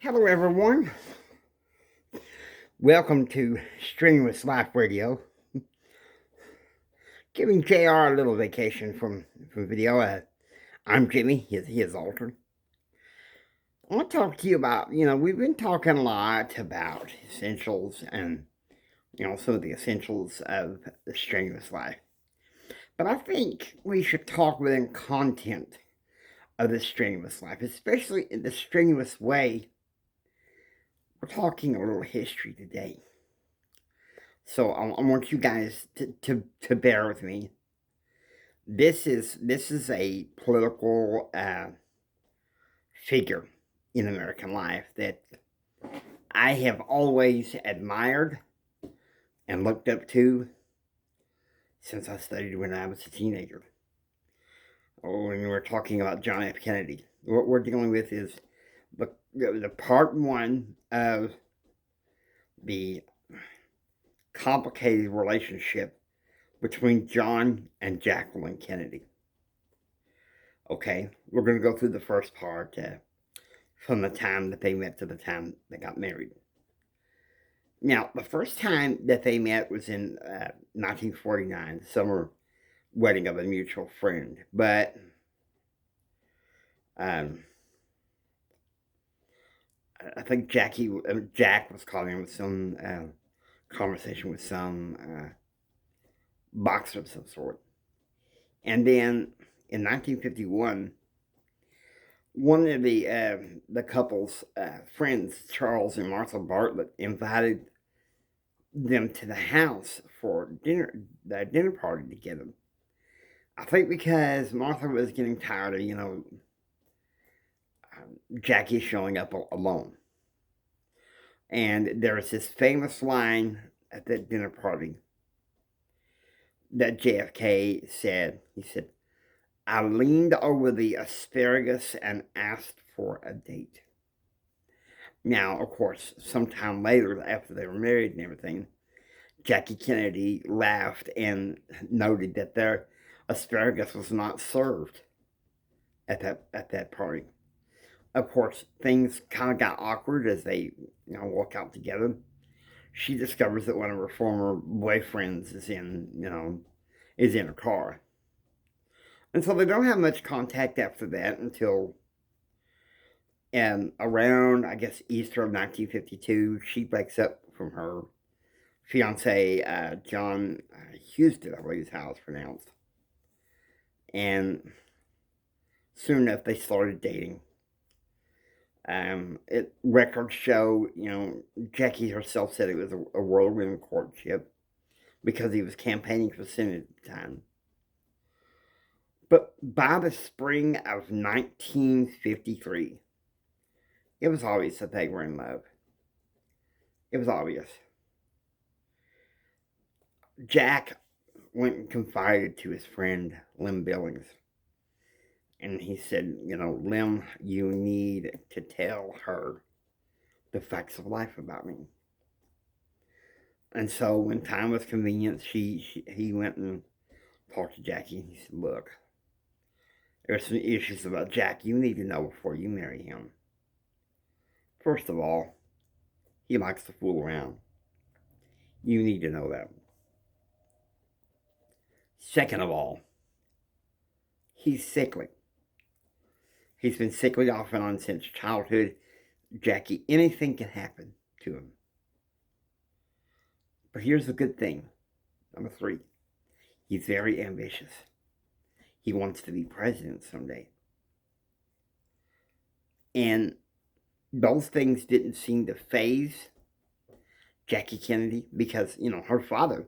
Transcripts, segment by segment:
Hello, everyone. Welcome to Strenuous Life Radio. Giving JR a little vacation from video. I'm Jimmy. He is altered. I want to talk to you about, we've been talking a lot about essentials and, some of the essentials of the strenuous life. But I think we should talk within content of the strenuous life, especially in the strenuous way. We're talking a little history today. So I want you guys to bear with me. This is a political figure in American life that I have always admired and looked up to since I studied when I was a teenager. When we're talking about John F. Kennedy, what we're dealing with is the part one of the complicated relationship between John and Jacqueline Kennedy. Okay, we're going to go through the first part from the time that they met to the time they got married. Now, the first time that they met was in 1949, the summer wedding of a mutual friend. But I think Jack was calling with some conversation with some boxer of some sort. And then in 1951, one of the couple's friends, Charles and Martha Bartlett, invited them to the house for the dinner party together. I think because Martha was getting tired of, Jackie showing up alone. And there was this famous line at that dinner party that JFK said. He said, "I leaned over the asparagus and asked for a date." Now, of course, sometime later, after they were married and everything, Jackie Kennedy laughed and noted that their asparagus was not served at that party. Of course, things kind of got awkward as they walk out together. She discovers that one of her former boyfriends is in her car. And so they don't have much contact after that until around, I guess, Easter of 1952, she breaks up from her fiance, John Houston, I believe is how it's pronounced. And soon enough, they started dating. Records show, Jackie herself said it was a whirlwind courtship because he was campaigning for Senate at the time. But by the spring of 1953, it was obvious that they were in love. It was obvious. Jack went and confided to his friend, Lem Billings. And he said, Lem, you need to tell her the facts of life about me. And so when time was convenient, he went and talked to Jackie. And he said, "Look, there's some issues about Jack you need to know before you marry him. First of all, he likes to fool around. You need to know that. Second of all, he's sickly. He's been sickly off and on since childhood. Jackie, anything can happen to him. But here's the good thing. Number 3, he's very ambitious. He wants to be president someday." And those things didn't seem to faze Jackie Kennedy because, her father,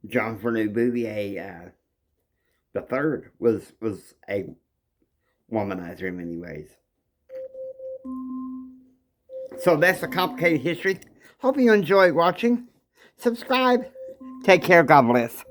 John Vernon Bouvier III, was a womanizer in many ways. So that's a complicated history. Hope you enjoyed watching. Subscribe. Take care. God bless.